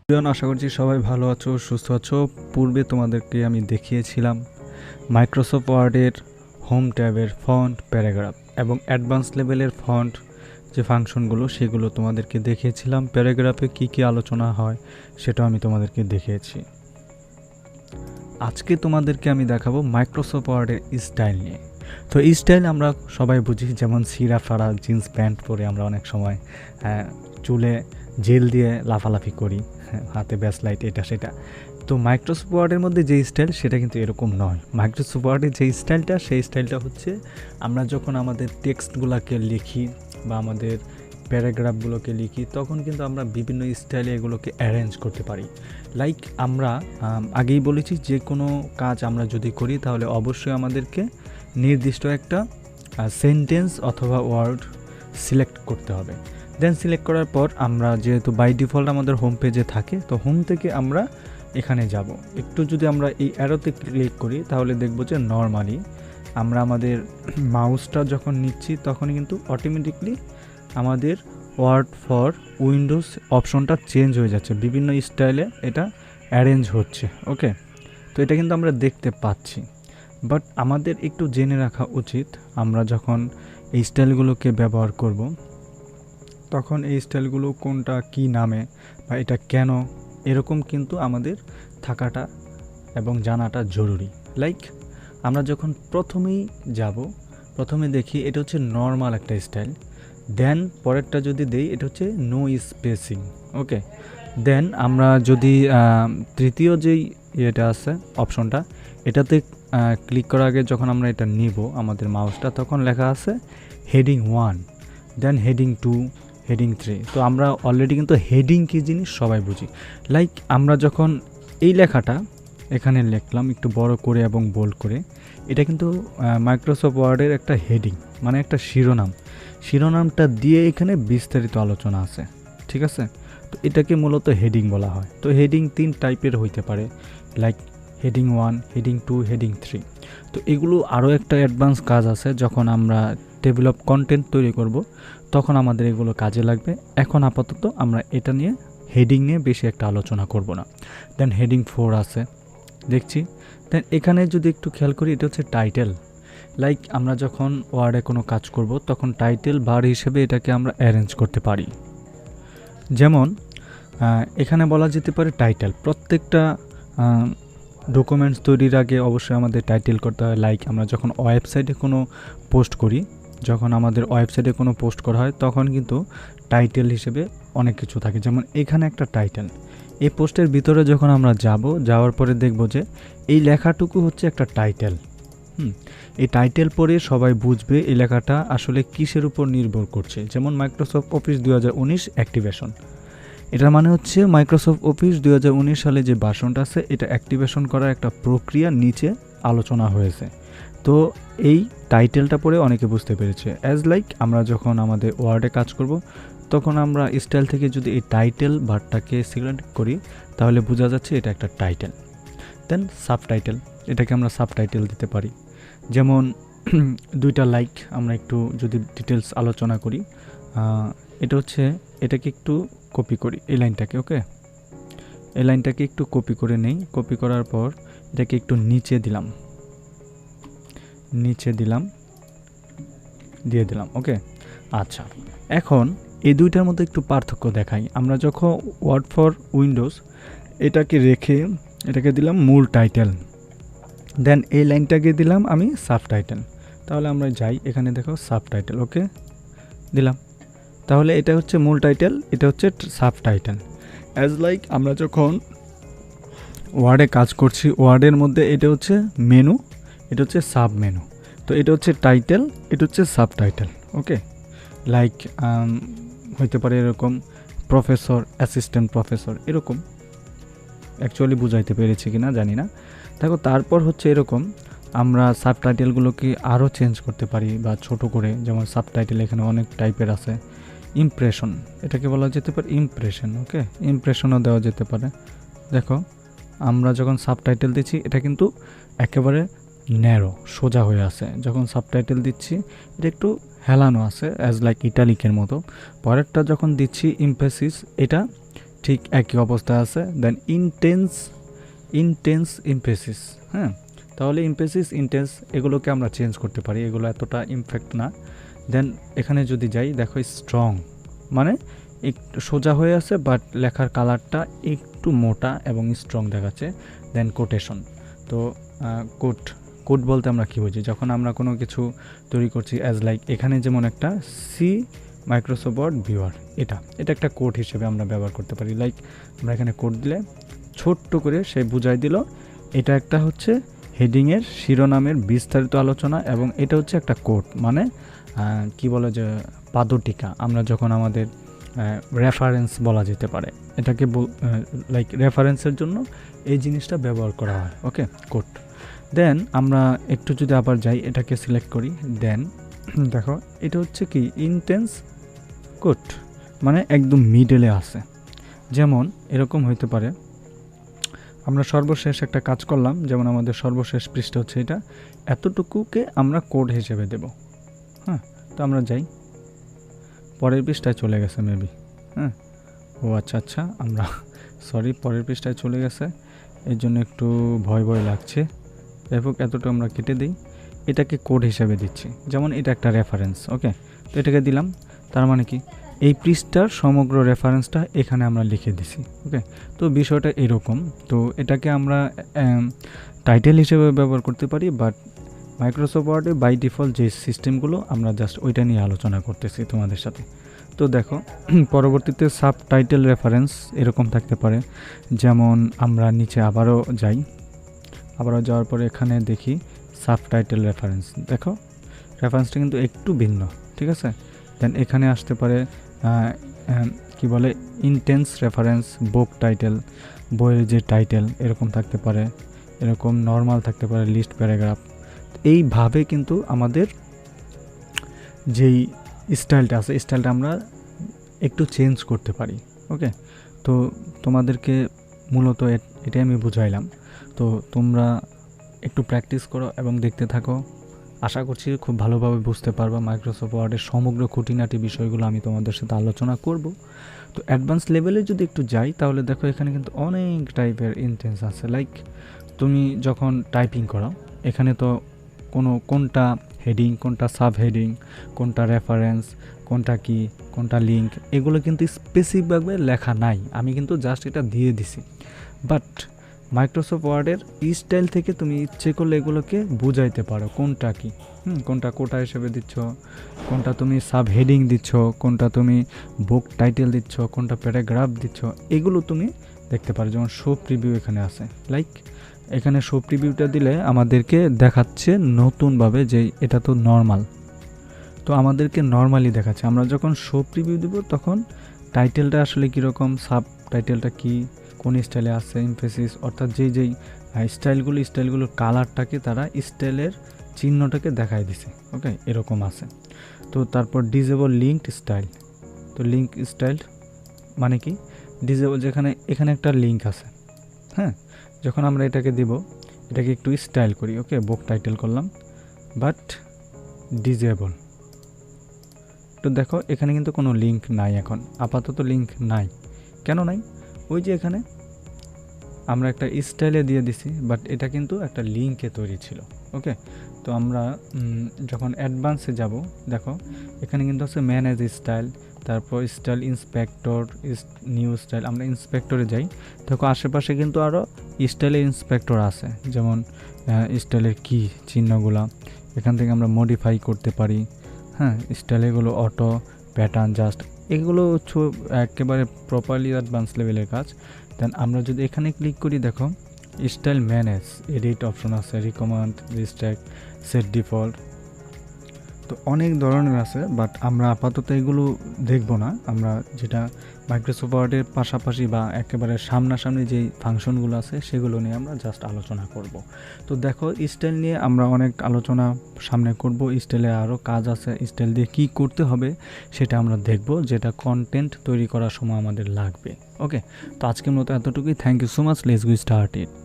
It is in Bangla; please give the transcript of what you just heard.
আশা করছি সবাই ভালো আছো, সুস্থ আছো। পূর্বে তোমাদেরকে আমি দেখিয়েছিলাম মাইক্রোসফট ওয়ার্ডের হোম ট্যাবের ফন্ট, প্যারাগ্রাফ এবং অ্যাডভান্স লেভেলের ফন্ট যে ফাংশনগুলো সেগুলো তোমাদেরকে দেখিয়েছিলাম। প্যারাগ্রাফে কি কি আলোচনা হয় সেটাও আমি তোমাদেরকে দেখিয়েছি। আজকে তোমাদেরকে আমি দেখাবো মাইক্রোসফট ওয়ার্ডের স্টাইল নিয়ে। তো এই স্টাইল আমরা সবাই বুঝি, যেমন সিরা ফাড়া জিন্স প্যান্ট পরে আমরা অনেক সময় চুলে জেল দিয়ে লাফালাফি করি, হাতে ব্যাসলাইট এটা সেটা। তো মাইক্রোসফট ওয়ার্ডের মধ্যে যে স্টাইল সেটা কিন্তু এরকম নয়। মাইক্রোসফট ওয়ার্ডের যে স্টাইলটা সেই স্টাইলটা হচ্ছে আমরা যখন আমাদের টেক্সটগুলোকে লিখি বা আমাদের প্যারাগ্রাফগুলোকে লিখি তখন কিন্তু আমরা বিভিন্ন স্টাইলে এগুলোকে অ্যারেঞ্জ করতে পারি। লাইক আমরা আগেই বলেছি যে কোনো কাজ আমরা যদি করি তাহলে অবশ্যই আমাদেরকে নির্দিষ্ট একটা সেন্টেন্স অথবা ওয়ার্ড সিলেক্ট করতে হবে। দেন সিলেক্ট করার পর আমরা যেহেতু বাই ডিফল্ট আমাদের হোম পেজে থাকে, তো হোম থেকে আমরা এখানে যাব। একটু যদি আমরা এই অ্যারোতে ক্লিক করি তাহলে দেখব যে নর্মালি আমরা আমাদের মাউসটা যখন নিচ্ছি তখনই কিন্তু অটোমেটিকলি আমাদের ওয়ার্ড ফর উইন্ডোজ অপশনটা চেঞ্জ হয়ে যাচ্ছে, বিভিন্ন স্টাইলে এটা অ্যারেঞ্জ হচ্ছে। ওকে, তো এটা কিন্তু আমরা দেখতে পাচ্ছি। বাট আমাদের একটু জেনে রাখা উচিত আমরা যখন এই স্টাইলগুলোকে ব্যবহার করব তখন এই স্টাইলগুলো কোনটা কি নামে বা এটা কেন, এরকম কিন্তু আমাদের থাকাটা এবং জানাটা জরুরি। লাইক আমরা যখন প্রথমেই যাব, প্রথমে দেখি এটা হচ্ছে নর্মাল একটা স্টাইল। দেন পরেরটা যদি দেই এটা হচ্ছে নো স্পেসিং। ওকে, দেন আমরা যদি তৃতীয় যেই ইয়েটা আছে অপশনটা, এটাতে ক্লিক করার আগে যখন আমরা এটা নিব আমাদের মাউসটা, তখন লেখা আছে হেডিং 1, দেন হেডিং 2, হেডিং 3। তো আমরা অলরেডি কিন্তু হেডিং কী জিনিস সবাই বুঝি। লাইক আমরা যখন এই লেখাটা এখানে লিখলাম একটু বড় করে এবং বোল্ড করে, এটা কিন্তু মাইক্রোসফট ওয়ার্ডের একটা হেডিং, মানে একটা শিরোনাম। শিরোনামটা দিয়ে এখানে বিস্তারিত আলোচনা আছে, ঠিক আছে? তো এটাকে মূলত হেডিং বলা হয়। তো হেডিং 3 টাইপের হইতে পারে, লাইক হেডিং 1, হেডিং 2, হেডিং 3। তো এগুলো আরও একটা অ্যাডভান্স কাজ আছে, যখন আমরা টেবিল অফ কন্টেন্ট তৈরি করব তখন আমাদের এগুলো কাজে লাগবে। এখন আপাতত আমরা এটা নিয়ে হেডিং নিয়ে বেশি একটা আলোচনা করব না। দেন হেডিং 4 আছে দেখছি। দেন এখানে যদি একটু খেয়াল করি এটা হচ্ছে টাইটেল। লাইক আমরা যখন ওয়ার্ডে কোনো কাজ করব তখন টাইটেল বার হিসেবে এটাকে আমরা অ্যারেঞ্জ করতে পারি। যেমন এখানে বলা যেতে পারে টাইটেল। প্রত্যেকটা ডকুমেন্টস তৈরির আগে অবশ্যই আমাদের টাইটেল করতে হয়। লাইক আমরা যখন ওয়েবসাইটে কোনো পোস্ট করি, যখন আমাদের ওয়েবসাইটে কোনো পোস্ট করা হয় তখন কিন্তু টাইটেল হিসেবে অনেক কিছু থাকে। যেমন এখানে একটা টাইটেল, এই পোস্টের ভিতরে যখন আমরা যাওয়ার পরে দেখব যে এই লেখাটুকু হচ্ছে একটা টাইটেল। এই টাইটেল পড়ে সবাই বুঝবে এই লেখাটা আসলে কিসের উপর নির্ভর করছে। যেমন মাইক্রোসফট অফিস 2019 অ্যাক্টিভেশন, এটার মানে হচ্ছে মাইক্রোসফট অফিস 2019 সালে যে ভার্সনটা আছে এটা অ্যাক্টিভেশন করার একটা প্রক্রিয়া নিচে আলোচনা হয়েছে। তো এই টাইটেলটা পড়ে অনেকে বুঝতে পেরেছে। অ্যাজ লাইক আমরা যখন আমাদের ওয়ার্ডে কাজ করব তখন আমরা স্টাইল থেকে যদি এই টাইটেল ভার্বটাকে সিলেক্ট করি তাহলে বোঝা যাচ্ছে এটা একটা টাইটেল। দেন সাবটাইটেল, এটাকে আমরা সাবটাইটেল দিতে পারি। যেমন দুইটা লাইক আমরা একটু যদি ডিটেলস আলোচনা করি, এটা হচ্ছে এটাকে একটু কপি করি এই লাইনটাকে। ওকে, এই লাইনটাকে একটু কপি করে নেই। কপি করার পর এটাকে একটু নিচে দিলাম দিয়ে দিলাম। ওকে, আচ্ছা, এখন এই দুইটার মধ্যে একটু পার্থক্য দেখাই। আমরা যখন ওয়ার্ড ফর উইন্ডোজ এটাকে রেখে এটাকে দিলাম মূল টাইটেল, দেন এই লাইনটাকে দিলাম আমি সাবটাইটেল। তাহলে আমরা যাই, এখানে দেখো সাবটাইটেল। ওকে, দিলাম। তাহলে এটা হচ্ছে মূল টাইটেল, এটা হচ্ছে সাবটাইটেল। অ্যাজ লাইক আমরা যখন ওয়ার্ডে কাজ করছি, ওয়ার্ডের মধ্যে এটা হচ্ছে মেনু, এটা হচ্ছে সাব মেনু। তো এটা হচ্ছে টাইটেল, এটা হচ্ছে সাবটাইটেল। ওকে, লাইক হইতে পারে এরকম প্রফেসর, অ্যাসিস্ট্যান্ট প্রফেসর, এরকম। অ্যাকচুয়ালি বুঝাইতে পেরেছি কিনা জানি না। দেখো তারপর হচ্ছে এরকম আমরা সাবটাইটেলগুলোকে আরও চেঞ্জ করতে পারি বা ছোট করে। যেমন সাবটাইটেল এখানে অনেক টাইপের আছে। ইমপ্রেশন, এটাকে বলা যেতে পারে ইমপ্রেশন। ওকে, ইমপ্রেশনও দেওয়া যেতে পারে। দেখো আমরা যখন সাবটাইটেল দিচ্ছি এটা কিন্তু একেবারে ন্যারো, সোজা হয়ে আছে। যখন সাবটাইটেল দিচ্ছি এটা একটু হেলানো আছে, অ্যাজ লাইক ইটালিকের মতো। পরেরটা যখন দিচ্ছি ইমফেসিস, এটা ঠিক একই অবস্থায় আছে। দেন ইনটেন্স ইমপ্রেসিস, হ্যাঁ, তাহলে ইমপ্রেসিস ইনটেন্স এগুলোকে আমরা চেঞ্জ করতে পারি, এগুলো এতটা ইমপ্যাক্ট না। দেন এখানে যদি যাই দেখো স্ট্রং, মানে একটু সোজা হয়ে আছে বাট লেখার কালারটা একটু মোটা এবং স্ট্রং দেখাচ্ছে। দেন কোটেশন, তো কোড বলতে আমরা কী বুঝি, যখন আমরা কোনো কিছু তৈরি করছি অ্যাজ লাইক এখানে যেমন একটা সি মাইক্রোসফট ওয়ার্ড ভিউয়ার, এটা একটা কোড হিসেবে আমরা ব্যবহার করতে পারি। লাইক আমরা এখানে কোড দিলে ছোট্ট করে সে বুঝাই দিল এটা একটা হচ্ছে হেডিংয়ের শিরোনামের বিস্তারিত আলোচনা, এবং এটা হচ্ছে একটা কোড, মানে কি বলে যে পাদটিকা, আমরা যখন আমাদের রেফারেন্স বলা যেতে পারে, এটাকে লাইক রেফারেন্সের জন্য এই জিনিসটা ব্যবহার করা হয়। ওকে, কোড। দেন আমরা একটু যদি আবার যাই, এটাকে সিলেক্ট করি, দেন দেখো এটা হচ্ছে কি ইনটেন্স কোড, মানে একদম মিডলে আছে। যেমন এরকম হইতে পারে, আমরা সর্বশেষ একটা কাজ করলাম, যেমন আমাদের সর্বশেষ পৃষ্ঠা হচ্ছে এটা, এতটুকুকে আমরা কোড হিসেবে দেব। হ্যাঁ, তো আমরা যাই, পরের পৃষ্ঠায় চলে গেছে মেবি, হ্যাঁ, ও আচ্ছা আমরা সরি, পরের পৃষ্ঠায় চলে গেছে, এর জন্য একটু ভয় লাগছে। যাই হোক, এতটা আমরা কেটে দিই, এটাকে কোড হিসেবে দিচ্ছি, যেমন এটা একটা রেফারেন্স। ওকে, তো এটাকে দিলাম, তার মানে কি এই পৃষ্ঠার সমগ্র রেফারেন্সটা এখানে আমরা লিখে দিছি। ওকে, তো বিষয়টা এরকম। তো এটাকে আমরা টাইটেল হিসেবে ব্যবহার করতে পারি, বাট মাইক্রোসফট ওয়ার্ডে বাই ডিফল্ট যে সিস্টেমগুলো আমরা জাস্ট ওইটা নিয়ে আলোচনা করতেছি তোমাদের সাথে। তো দেখো পরবর্তীতে সাব টাইটেল রেফারেন্স এরকম থাকতে পারে, যেমন আমরা নিচে আবারও যাওয়ার পরে এখানে দেখি সাব টাইটেল রেফারেন্স, দেখো রেফারেন্সটা কিন্তু একটু ভিন্ন, ঠিক আছে। দেন এখানে আসতে পারে কি বলে ইনটেন্স রেফারেন্স, বুক টাইটেল, বইয়ের যে টাইটেল এরকম থাকতে পারে, এরকম নর্মাল থাকতে পারে, লিস্ট প্যারাগ্রাফ। এইভাবে কিন্তু আমাদের যেই স্টাইলটা আছে, স্টাইলটা আমরা একটু চেঞ্জ করতে পারি। ওকে, তো তোমাদেরকে মূলত এটাই আমি বুঝাইলাম। তো তোমরা একটু প্র্যাকটিস করো এবং দেখতে থাকো, আশা করছি খুব ভালোভাবে বুঝতে পারবা। মাইক্রোসফট ওয়ার্ডের সমগ্র খুঁটিনাটি বিষয়গুলো আমি তোমাদের সাথে আলোচনা করব। তো অ্যাডভান্স লেভেলে যদি একটু যাই, তাহলে দেখো এখানে কিন্তু অনেক টাইপের ইনটেন্স আছে। লাইক তুমি যখন টাইপিং করো, এখানে তো কোনটা হেডিং, কোনটা সাব হেডিং, কোনটা রেফারেন্স, কোনটা কি, কোনটা লিঙ্ক, এগুলো কিন্তু স্পেসিফিকভাবে লেখা নাই, আমি কিন্তু জাস্ট এটা দিয়ে দিছি। বাট মাইক্রোসফট ওয়ার্ডের স্টাইল থেকে তুমি ইচ্ছে করলে এগুলোকে বুঝাইতে পারো কোনটা কি, কোনটা কোটা হিসেবে দিচ্ছ, কোনটা তুমি সাব হেডিং দিচ্ছ, কোনটা তুমি বুক টাইটেল দিচ্ছ, কোনটা প্যারাগ্রাফ দিচ্ছ, এগুলো তুমি দেখতে পারো। যেমন শো প্রিভিউ এখানে আছে, লাইক এখানে শো প্রিভিউটা দিলে আমাদেরকে দেখাচ্ছে নতুনভাবে যে এটা তো নর্মাল, তো আমাদেরকে নর্মালি দেখাচ্ছে। আমরা যখন শো প্রিভিউ দেব তখন টাইটেলটা আসলে কীরকম, সাব টাইটেলটা কি, কোন স্টাইলে আছে, এমফেসিস, অর্থাৎ যেই স্টাইলগুলোর কালারটাকে তারা স্টাইলের চিহ্নটাকে দেখায় দিছে। ওকে, এরকম আছে। তো তারপর ডিজেবল লিঙ্কড স্টাইল, তো লিঙ্ক স্টাইল মানে কি, ডিজেবল যেখানে এখানে একটা লিঙ্ক আছে, হ্যাঁ, যখন আমরা এটাকে দিব, এটাকে একটু স্টাইল করি। ওকে, বুক টাইটেল করলাম, বাট ডিজেবল। তো দেখো এখানে কিন্তু কোনো লিঙ্ক নাই, এখন আপাতত লিঙ্ক নাই। কেন নাই? ওই যে এখানে আমরা একটা স্টাইলে দিয়ে দিছি, বাট এটা কিন্তু একটা লিঙ্কে তৈরি ছিল। ওকে, তো আমরা যখন অ্যাডভান্সে যাব, দেখো এখানে কিন্তু আছে ম্যানেজ স্টাইল, তারপর স্টাইল ইন্সপেক্টর, নিউ স্টাইল। আমরা ইন্সপেক্টরে যাই, দেখো আশেপাশে কিন্তু আরও স্টাইলের ইন্সপেক্টর আছে, যেমন স্টাইলের কি চিহ্নগুলা এখান থেকে আমরা মডিফাই করতে পারি। হ্যাঁ, স্টাইলগুলো অটো, প্যাটার্ন, জাস্ট এগুলো একেবারে প্রপারলি অ্যাডভান্স লেভেলের কাজ। দেন আমরা যদি এখানে ক্লিক করি, দেখো স্টাইল ম্যানেজ, এডিট অপশন আছে, রিকমেন্ড, রিস্ট্রিক্ট, সেট ডিফল্ট, তো অনেক ধরনের আছে। বাট আমরা আপাতত এগুলো দেখব না, আমরা যেটা মাইক্রোসফট ওয়ার্ডের পাশাপাশি বা একেবারে সামনাসামনি যেই ফাংশনগুলো আছে সেগুলো নিয়ে আমরা জাস্ট আলোচনা করব। তো দেখো স্টাইল নিয়ে আমরা অনেক আলোচনা সামনে করব, স্টাইলে আরও কাজ আছে, স্টাইল দিয়ে কী করতে হবে সেটা আমরা দেখব, যেটা কন্টেন্ট তৈরি করার সময় আমাদের লাগবে। ওকে, তো আজকের মতো এতটুকুই। Thank you so much, let's go start it.